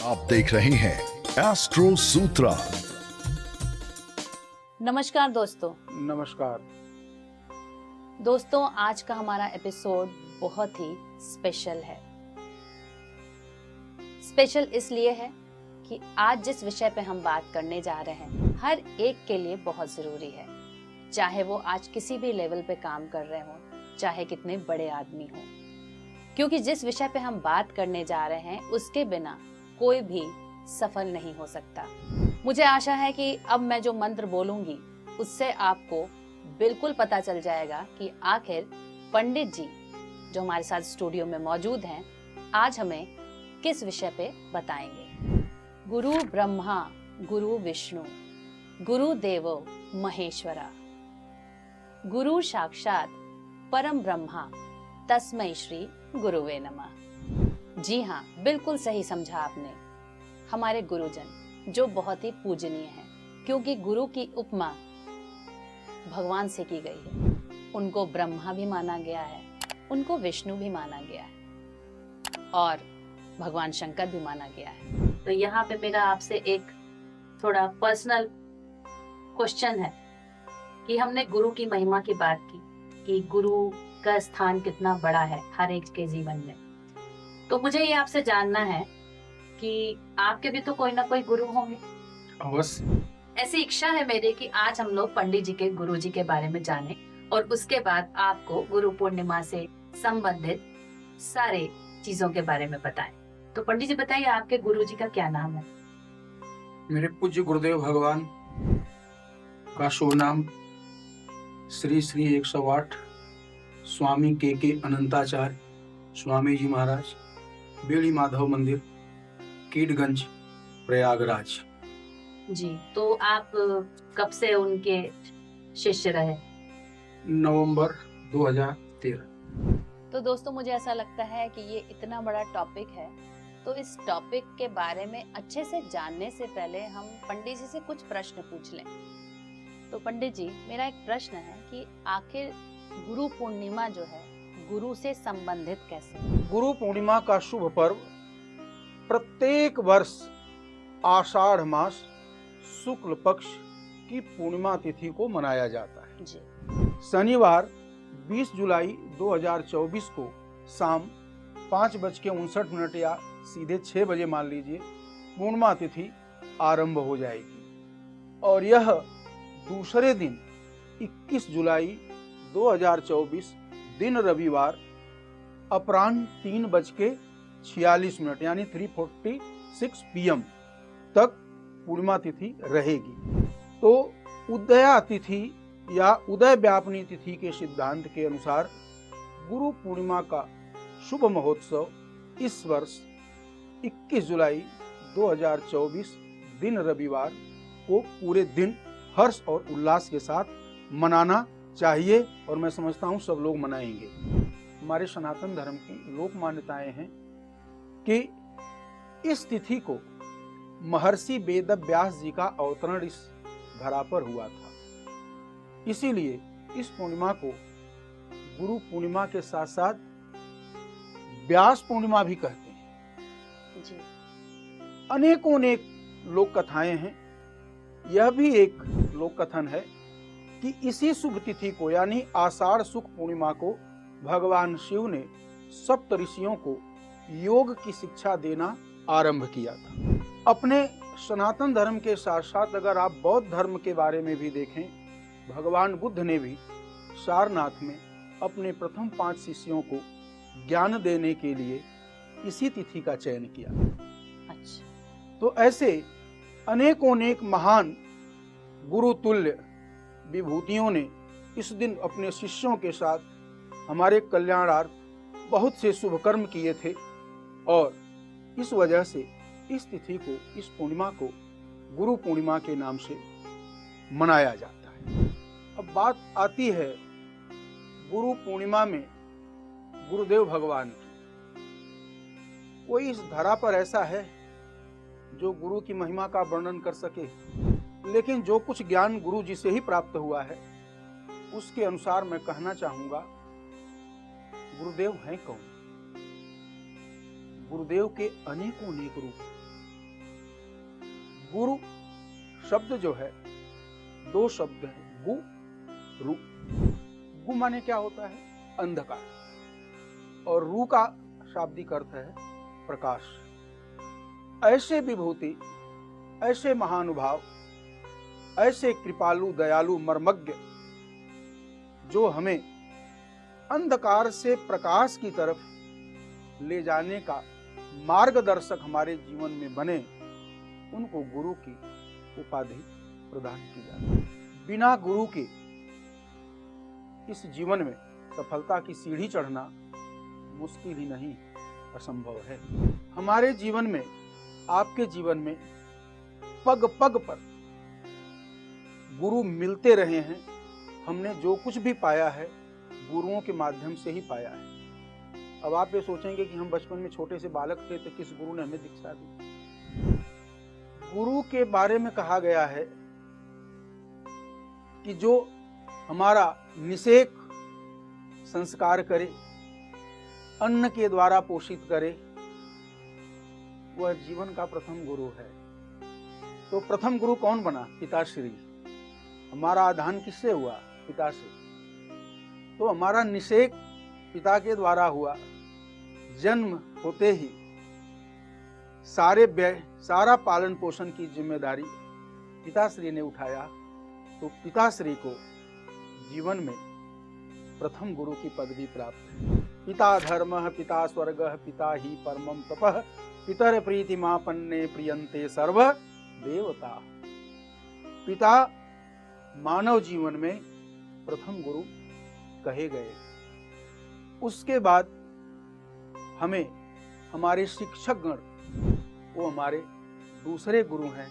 आप देख रहे हैं एस्ट्रो सूत्रा। नमस्कार दोस्तों। नमस्कार। दोस्तों, आज का हमारा एपिसोड बहुत ही स्पेशल है। स्पेशल इसलिए है कि आज जिस विषय पे हम बात करने जा रहे हैं हर एक के लिए बहुत जरूरी है, चाहे वो आज किसी भी लेवल पे काम कर रहे हो, चाहे कितने बड़े आदमी हो, क्योंकि जिस विषय पे हम बात करने जा रहे हैं उसके बिना कोई भी सफल नहीं हो सकता। मुझे आशा है कि अब मैं जो मंत्र बोलूंगी उससे आपको बिल्कुल पता चल जाएगा कि आखिर पंडित जी जो हमारे साथ स्टूडियो में मौजूद हैं आज हमें किस विषय पे बताएंगे। गुरु ब्रह्मा गुरु विष्णु गुरु देवो महेश्वरा, गुरु साक्षात परम ब्रह्मा तस्मै श्री गुरुवे नमः। जी हाँ, बिल्कुल सही समझा आपने। हमारे गुरुजन जो बहुत ही पूजनीय हैं, क्योंकि गुरु की उपमा भगवान से की गई है। उनको ब्रह्मा भी माना गया है, उनको विष्णु भी माना गया है और भगवान शंकर भी माना गया है। तो यहाँ पे मेरा आपसे एक थोड़ा पर्सनल क्वेश्चन है कि हमने गुरु की महिमा की बात की कि गुरु का स्थान कितना बड़ा है हर एक के जीवन में। तो मुझे ये आपसे जानना है कि आपके भी तो कोई ना कोई गुरु होंगे। अवश्य। ऐसी इच्छा है मेरी कि आज हम लोग पंडित जी के गुरु जी के बारे में जानें और उसके बाद आपको गुरु पूर्णिमा से संबंधित सारे चीजों के बारे में बताएं। तो पंडित जी बताइए, आपके गुरु जी का क्या नाम है? मेरे पूज्य गुरुदेव भगवान का शुभ नाम श्री श्री 108 स्वामी के अनंताचार्य स्वामी जी महाराज, बेड़ी माधव मंदिर, कीटगंज, प्रयागराज। जी, तो आप कब से उनके शिष्य रहे? नवंबर 2013। तो दोस्तों, मुझे ऐसा लगता है कि ये इतना बड़ा टॉपिक है, तो इस टॉपिक के बारे में अच्छे से जानने से पहले हम पंडित जी से कुछ प्रश्न पूछ लें। तो पंडित जी, मेरा एक प्रश्न है कि आखिर गुरु पूर्णिमा जो है गुरु से संबंधित कैसे? गुरु पूर्णिमा का शुभ पर्व प्रत्येक वर्ष आषाढ़ मास शुक्ल पक्ष की पूर्णिमा तिथि को मनाया जाता है। जी। शनिवार 20 जुलाई 2024 को शाम 5:59 या सीधे 6 बजे मान लीजिए पूर्णिमा तिथि आरंभ हो जाएगी और यह दूसरे दिन 21 जुलाई 2024 दिन रविवार अपराह्न 3:46 यानी 3:46 PM तक पूर्णिमा तिथि रहेगी। तो उदया तिथि या उदय व्यापनी तिथि के सिद्धांत के अनुसार गुरु पूर्णिमा का शुभ महोत्सव इस वर्ष 21 जुलाई 2024 दिन रविवार को पूरे दिन हर्ष और उल्लास के साथ मनाना चाहिए और मैं समझता हूँ सब लोग मनाएंगे। हमारे सनातन धर्म की लोक मान्यताएं हैं कि इस तिथि को महर्षि वेद व्यास जी का अवतरण इस धरा पर हुआ था, इसीलिए इस पूर्णिमा को गुरु पूर्णिमा के साथ साथ व्यास पूर्णिमा भी कहते हैं। जी। अनेकों लोक कथाएं हैं। यह भी एक लोक कथन है कि इसी शुभ तिथि को यानी आषाढ़ शुक्ल पूर्णिमा को भगवान शिव ने सप्त ऋषियों को योग की शिक्षा देना आरंभ किया था। अपने सनातन धर्म के साथ साथ अगर आप बौद्ध धर्म के बारे में भी देखें, भगवान बुद्ध ने भी सारनाथ में अपने प्रथम 5 शिष्यों को ज्ञान देने के लिए इसी तिथि का चयन किया। अच्छा। तो ऐसे अनेकों महान गुरु तुल्य विभूतियों ने इस दिन अपने शिष्यों के साथ हमारे कल्याणार्थ बहुत से शुभ कर्म किए थे और इस वजह से इस तिथि को, इस पूर्णिमा को गुरु पूर्णिमा के नाम से मनाया जाता है। अब बात आती है गुरु पूर्णिमा में गुरुदेव भगवान की। कोई इस धरा पर ऐसा है जो गुरु की महिमा का वर्णन कर सके, लेकिन जो कुछ ज्ञान गुरु जी से ही प्राप्त हुआ है उसके अनुसार मैं कहना चाहूंगा गुरुदेव हैं कौन। गुरुदेव के अनेकों रूप गुरु शब्द जो है, दो शब्द है, गु रु। गु माने क्या होता है? अंधकार, और रू का शाब्दिक अर्थ है प्रकाश। ऐसे विभूति, ऐसे महानुभाव, ऐसे कृपालु दयालु मर्मज्ञ, जो हमें अंधकार से प्रकाश की तरफ ले जाने का मार्गदर्शक हमारे जीवन में बने, उनको गुरु की उपाधि प्रदान की जाती है। बिना गुरु के इस जीवन में सफलता की सीढ़ी चढ़ना मुश्किल ही नहीं, असंभव है। हमारे जीवन में, आपके जीवन में पग पग पर गुरु मिलते रहे हैं। हमने जो कुछ भी पाया है गुरुओं के माध्यम से ही पाया है। अब आप ये सोचेंगे कि हम बचपन में छोटे से बालक थे तो किस गुरु ने हमें दीक्षा दी? गुरु के बारे में कहा गया है कि जो हमारा निषेक संस्कार करे, अन्न के द्वारा पोषित करे, वह जीवन का प्रथम गुरु है। तो प्रथम गुरु कौन बना? पिताश्री। हमारा आधान किससे हुआ? पिता से। तो हमारा निषेक पिता के द्वारा हुआ। जन्म होते ही सारा पालन पोषण की जिम्मेदारी पिताश्री ने उठाया। तो पिताश्री को जीवन में प्रथम गुरु की पदवी प्राप्त है। पिता धर्मः पिता स्वर्गः पिता ही परमं तपः पितर प्रीतिमापन्ने प्रियन्ते सर्व देवता। पिता मानव जीवन में प्रथम गुरु कहे गए। उसके बाद हमें हमारे शिक्षक गण, वो हमारे दूसरे गुरु हैं,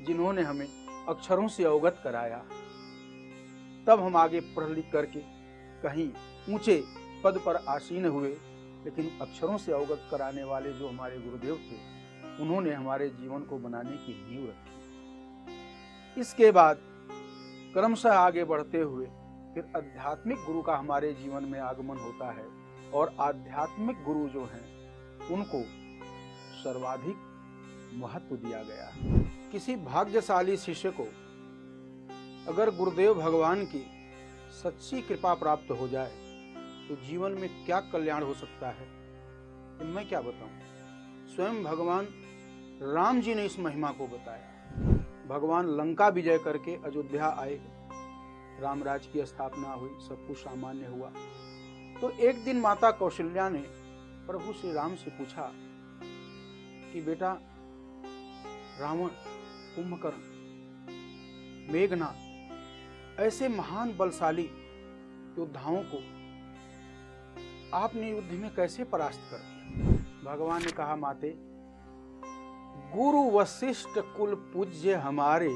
जिन्होंने हमें अक्षरों से अवगत कराया। तब हम आगे पढ़ लिख करके कहीं ऊंचे पद पर आसीन हुए। लेकिन अक्षरों से अवगत कराने वाले जो हमारे गुरुदेव थे, उन्होंने हमारे जीवन को बनाने की नींव रखी। इसके बाद क्रमशः आगे बढ़ते हुए फिर आध्यात्मिक गुरु का हमारे जीवन में आगमन होता है। और आध्यात्मिक गुरु जो हैं, उनको सर्वाधिक महत्व दिया गया है। किसी भाग्यशाली शिष्य को अगर गुरुदेव भगवान की सच्ची कृपा प्राप्त हो जाए तो जीवन में क्या कल्याण हो सकता है, तो मैं क्या बताऊं। स्वयं भगवान राम जी ने इस महिमा को बताया। भगवान लंका विजय करके अयोध्या आए, रामराज की स्थापना हुई, सब कुछ सामान्य हुआ। तो एक दिन माता कौशल्या ने प्रभु श्री राम से पूछा कि बेटा, रावण, कुंभकर्ण, मेघनाद ऐसे महान बलशाली योद्धाओं को आपने युद्ध में कैसे परास्त कर दिया? भगवान ने कहा, माते, गुरु वशिष्ठ कुल पूज्य हमारे,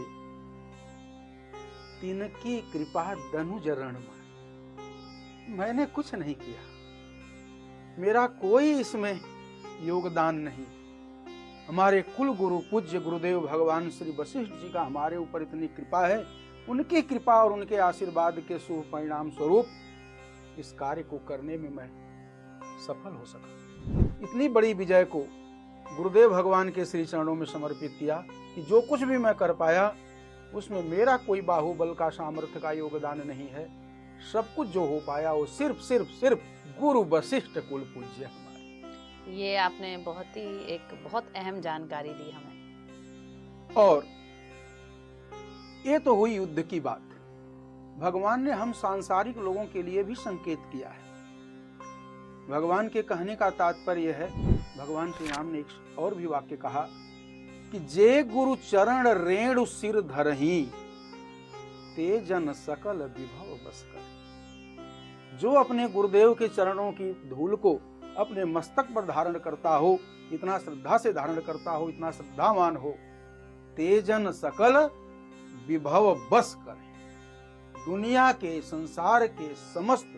तिनकी कृपा दनुजरण में। मैंने कुछ नहीं किया, मेरा कोई इसमें योगदान नहीं। हमारे कुल गुरु पूज्य गुरुदेव भगवान श्री वशिष्ठ जी का हमारे ऊपर इतनी कृपा है। उनकी कृपा और उनके आशीर्वाद के शुभ परिणाम स्वरूप इस कार्य को करने में मैं सफल हो सका। इतनी बड़ी विजय को गुरुदेव भगवान के श्री चरणों में समर्पित किया कि जो कुछ भी मैं कर पाया उसमें मेरा कोई बाहुबल का सामर्थ्य का योगदान नहीं है। सब कुछ जो हो पाया वो सिर्फ गुरु वशिष्ठ कुल पूज्य हमारे। ये आपने बहुत अहम जानकारी दी हमें। और ये तो हुई युद्ध की बात। भगवान ने हम सांसारिक लोगों के लिए भी संकेत किया है। भगवान के कहने का तात्पर्य है, भगवान श्री राम ने एक और भी वाक्य कहा कि जे गुरु चरण रेणु सिर धरही, ते जन सकल विभव बस कर। जो अपने गुरुदेव के चरणों की धूल को अपने मस्तक पर धारण करता हो, इतना श्रद्धा से धारण करता हो, इतना श्रद्धावान हो, ते जन सकल विभव बस करे। दुनिया के, संसार के समस्त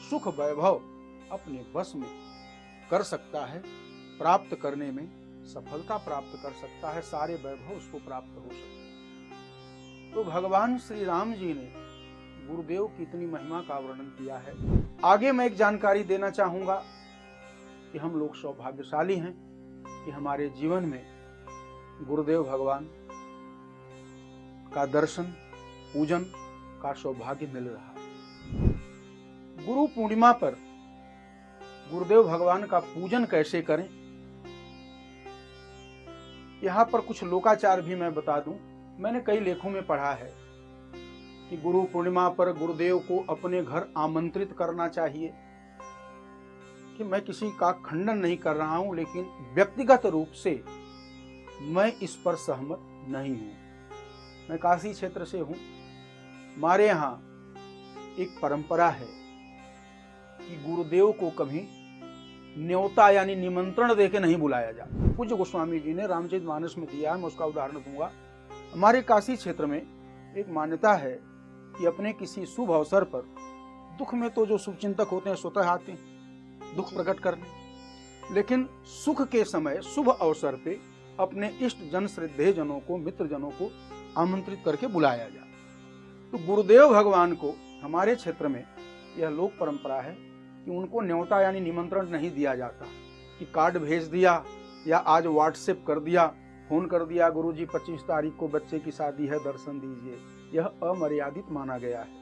सुख वैभव अपने बस में कर सकता है, प्राप्त करने में सफलता प्राप्त कर सकता है, सारे वैभव उसको प्राप्त हो सकते हैं। तो भगवान श्री राम जी ने गुरुदेव की इतनी महिमा का वर्णन किया है। आगे मैं एक जानकारी देना चाहूंगा कि हम लोग सौभाग्यशाली हैं कि हमारे जीवन में गुरुदेव भगवान का दर्शन पूजन का सौभाग्य मिल रहा है। गुरु पूर्णिमा पर गुरुदेव भगवान का पूजन कैसे करें, यहां पर कुछ लोकाचार भी मैं बता दूं। मैंने कई लेखों में पढ़ा है कि गुरु पूर्णिमा पर गुरुदेव को अपने घर आमंत्रित करना चाहिए। कि मैं किसी का खंडन नहीं कर रहा हूं, लेकिन व्यक्तिगत रूप से मैं इस पर सहमत नहीं हूं। मैं काशी क्षेत्र से हूं। हमारे यहां एक परंपरा है कि गुरुदेव को कभी न्योता यानी निमंत्रण देके नहीं बुलाया जाता। पूज्य गोस्वामी जी ने रामचरितमानस में दिया है, मैं उसका उदाहरण दूंगा। हमारे काशी क्षेत्र में एक मान्यता है कि अपने किसी शुभ अवसर पर, दुख में तो जो शुभचिंतक होते हैं स्वतः आते हैं दुख प्रकट करने, लेकिन सुख के समय शुभ अवसर पे अपने इष्ट जन श्रद्धेय जनों को, मित्र जनों को आमंत्रित करके बुलाया जाता। तो गुरुदेव भगवान को हमारे क्षेत्र में यह लोक परंपरा है कि उनको न्योता यानी निमंत्रण नहीं दिया जाता, कि कार्ड भेज दिया या आज व्हाट्सएप कर दिया, फोन कर दिया, गुरुजी 25 तारीख को बच्चे की शादी है, दर्शन दीजिए। यह अमर्यादित माना गया है।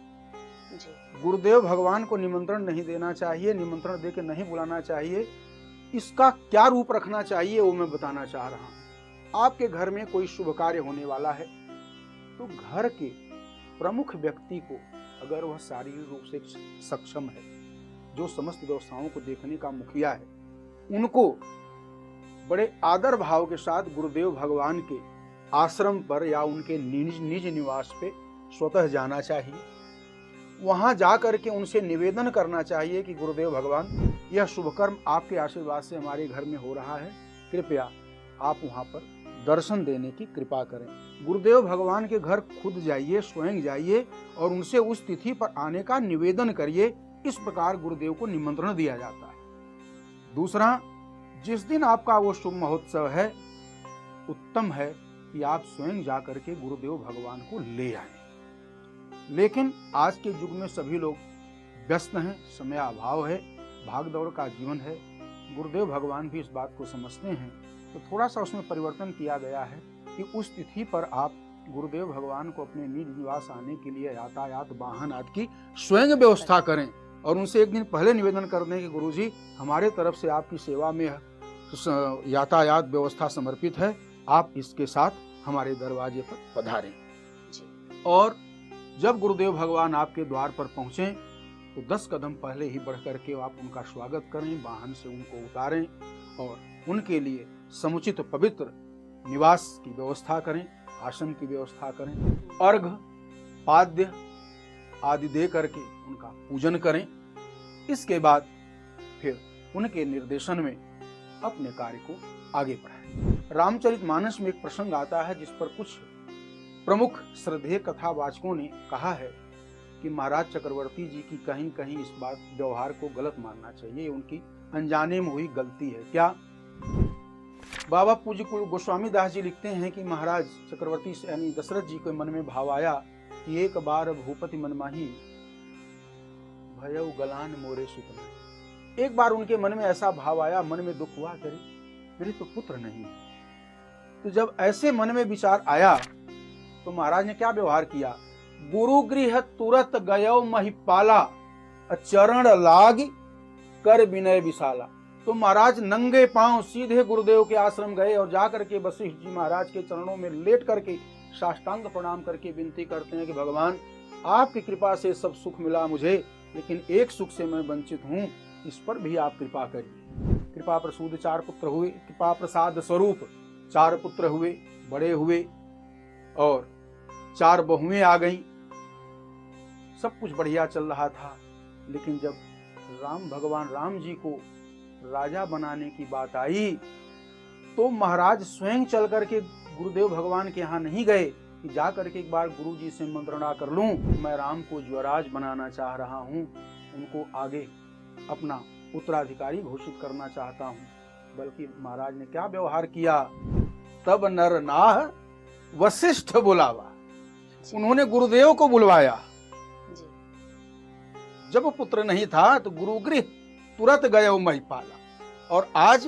गुरुदेव भगवान को निमंत्रण नहीं देना चाहिए, निमंत्रण देके नहीं बुलाना चाहिए। इसका क्या रूप रखना चाहिए वो मैं बताना चाह रहा हूं। आपके घर में कोई शुभ कार्य होने वाला है तो घर के प्रमुख व्यक्ति को, अगर वह शारीरिक रूप से सक्षम है, जो समस्त व्यवस्थाओं को देखने का मुखिया है, उनको बड़े आदर भाव के साथ गुरुदेव भगवान के आश्रम पर या उनके निज निवास पे स्वतः जाना चाहिए। वहां जाकर के उनसे निवेदन करना चाहिए कि गुरुदेव भगवान, यह शुभ कर्म आपके आशीर्वाद से हमारे घर में हो रहा है, कृपया आप वहां पर दर्शन देने की कृपा करें। गुरुदेव भगवान के घर खुद जाइए, स्वयं जाइए और उनसे उस तिथि पर आने का निवेदन करिए। इस प्रकार गुरुदेव को निमंत्रण दिया जाता है। दूसरा, जिस दिन आपका वो शुभ महोत्सव है, उत्तम है कि आप स्वयं जाकर के गुरुदेव भगवान को ले आए। लेकिन आज के युग में सभी लोग व्यस्त हैं, समय अभाव है, भाग दौड़ का जीवन है। गुरुदेव भगवान भी इस बात को समझते हैं, तो थोड़ा सा उसमें परिवर्तन किया गया है कि उस तिथि पर आप गुरुदेव भगवान को अपने निज निवास आने के लिए यातायात वाहन आदि की स्वयं व्यवस्था करें और उनसे एक दिन पहले निवेदन कर दें कि गुरुजी, हमारे तरफ से आपकी सेवा में यातायात व्यवस्था समर्पित है, आप इसके साथ हमारे दरवाजे पर पधारें। और जब गुरुदेव भगवान आपके द्वार पर पहुंचे तो 10 कदम पहले ही बढ़ करके आप उनका स्वागत करें, वाहन से उनको उतारें और उनके लिए समुचित पवित्र निवास की व्यवस्था करें, आसन की व्यवस्था करें, अर्घ पाद्य आदि दे करके उनका पूजन करें। इसके बाद फिर उनके निर्देशन में अपने कार्य को आगे बढ़ाएं। रामचरितमानस में एक प्रसंग आता है जिस पर कुछ प्रमुख श्रद्धेय कथावाचकों ने कहा है कि महाराज चक्रवर्ती जी की कहीं कहीं इस बात व्यवहार को गलत मानना चाहिए, उनकी अनजाने में हुई गलती है। क्या? बाबा पूज्य गोस्वामी दास जी लिखते हैं कि महाराज चक्रवर्ती यानी दशरथ जी के मन में भाव आया कि एक बार भूपति मनमाही भयउ गलान मोरे सुतना। एक बार उनके मन में ऐसा भाव आया, मन में दुख हुआ, करे मेरे तो पुत्र नहीं है। तो जब ऐसे मन में विचार आया तो महाराज ने क्या व्यवहार किया? गुरु गृह तुरत गयो महिपाला, चरण लाग कर विनय विशाला। तो महाराज नंगे पांव सीधे गुरुदेव के आश्रम गए और जाकर के वशिष्ठ जी महाराज के चरणों में लेट करके साष्टांग प्रणाम करके विनती करते हैं कि भगवान, आपकी कृपा से सब सुख मिला मुझे, लेकिन एक सुख से मैं वंचित हूं, इस पर भी आप कृपा करिए। कृपा प्रसूद 4 पुत्र हुए, कृपा प्रसाद स्वरूप 4 पुत्र हुए, बड़े हुए और 4 बहुएं आ गईं। सब कुछ बढ़िया चल रहा था, लेकिन जब भगवान राम जी को राजा बनाने की बात आई तो महाराज स्वयं चल करके गुरुदेव भगवान के यहाँ नहीं गए कि जा करके एक बार गुरु जी से मंत्रणा कर लूं, मैं राम को ज्वराज बनाना चाह रहा हूं, उनको आगे अपना उत्तराधिकारी घोषित करना चाहता हूं। बल्कि महाराज ने क्या व्यवहार किया? तब नर नाह वशिष्ठ बुलावा। उन्होंने गुरुदेव को बुलवाया। जब पुत्र नहीं था तो गुरुगृह तुरंत गए महिपाला, और आज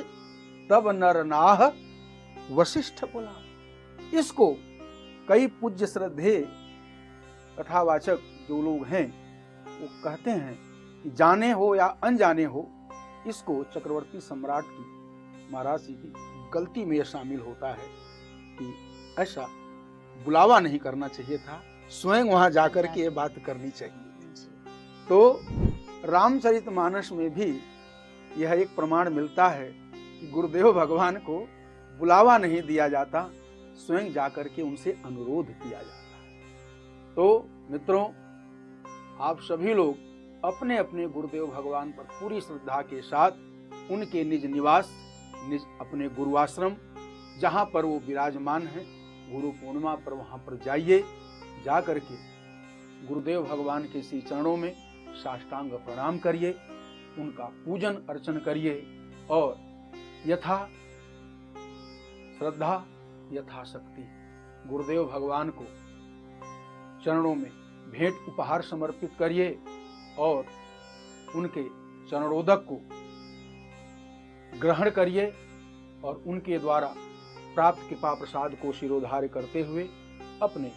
तब नर नाह वशिष्ठ बुलावा। इसको कई पूज्य श्रद्धेय कथावाचक जो लोग हैं वो कहते हैं कि जाने हो या अनजाने हो, इसको चक्रवर्ती सम्राट की महाराज जी की गलती में यह शामिल होता है कि ऐसा बुलावा नहीं करना चाहिए था, स्वयं वहां जाकर के ये बात करनी चाहिए। तो रामचरितमानस में भी यह एक प्रमाण मिलता है कि गुरुदेव भगवान को बुलावा नहीं दिया जाता, स्वयं जाकर के उनसे अनुरोध किया जाता है। तो मित्रों, आप सभी लोग अपने अपने गुरुदेव भगवान पर पूरी श्रद्धा के साथ उनके निज निवास, निज अपने गुरुआश्रम जहाँ पर वो विराजमान है, गुरु पूर्णिमा पर वहाँ पर जाइए। जा करके गुरुदेव भगवान के श्री चरणों में साष्टांग प्रणाम करिए, उनका पूजन अर्चन करिए और यथा श्रद्धा यथा शक्ति गुरुदेव भगवान को चरणों में भेंट उपहार समर्पित करिए और उनके चरणोदक को ग्रहण करिए और उनके द्वारा प्राप्त कृपा प्रसाद को शिरोधार्य करते हुए अपने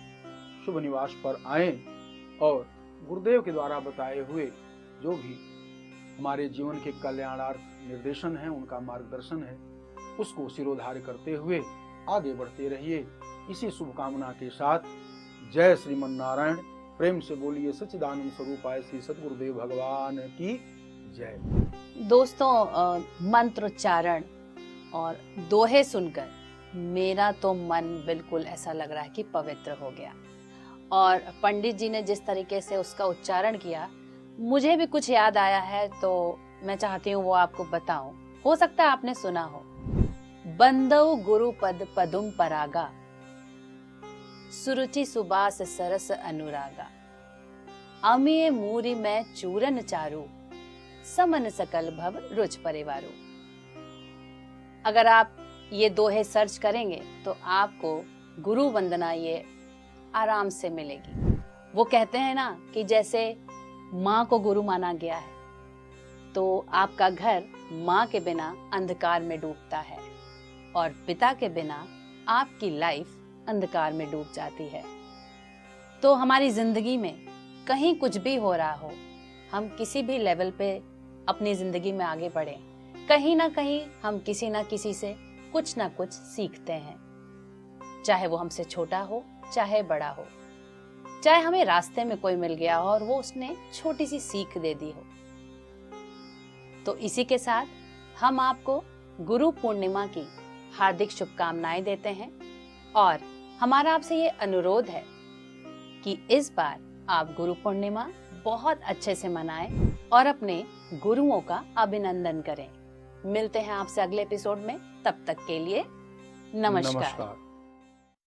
शुभ निवास पर आएं और गुरुदेव के द्वारा बताए हुए जो भी हमारे जीवन के कल्याणार्थ निर्देशन है, उनका मार्गदर्शन है, उसको शिरोधार्य करते हुए आगे बढ़ते रहिए। इसी शुभकामना के साथ जय श्रीमन नारायण। प्रेम से बोलिए सच्चिदानंद स्वरूपाय श्री सद्गुरुदेव भगवान की जय। दोस्तों, मंत्रोच्चारण और दोहे सुनकर मेरा तो मन बिल्कुल ऐसा लग रहा है कि पवित्र हो गया, और पंडित जी ने जिस तरीके से उसका उच्चारण किया, मुझे भी कुछ याद आया है, तो मैं चाहती हूँ वो आपको बताऊं। हो सकता है आपने सुना हो, बंदौ गुरु पद पदुम परागा, सुरुचि सुबास सरस अनुरागा, अमिय मूरी में चूरन चारू, समन सकल भव रुच परिवारू। अगर आप ये दोहे सर्च करेंगे तो आपको गुरु वंदना ये आराम से मिलेगी। वो कहते हैं ना कि जैसे माँ को गुरु माना गया है, तो आपका घर माँ के बिना अंधकार में डूबता है और पिता के बिना आपकी लाइफ अंधकार में डूब जाती है। तो हमारी जिंदगी में कहीं कुछ भी हो रहा हो, हम किसी भी लेवल पे अपनी जिंदगी में आगे बढ़ें, कहीं ना कहीं हम किसी ना किसी से कुछ ना कुछ सीखते हैं, चाहे वो हमसे छोटा हो चाहे बड़ा हो, चाहे हमें रास्ते में कोई मिल गया हो और वो उसने छोटी सी सीख दे दी हो। तो इसी के साथ हम आपको गुरु पूर्णिमा की हार्दिक शुभकामनाएं देते हैं और हमारा आपसे ये अनुरोध है कि इस बार आप गुरु पूर्णिमा बहुत अच्छे से मनाएं और अपने गुरुओं का अभिनंदन करें। मिलते हैं आपसे अगले एपिसोड में, तब तक के लिए नमस्कार।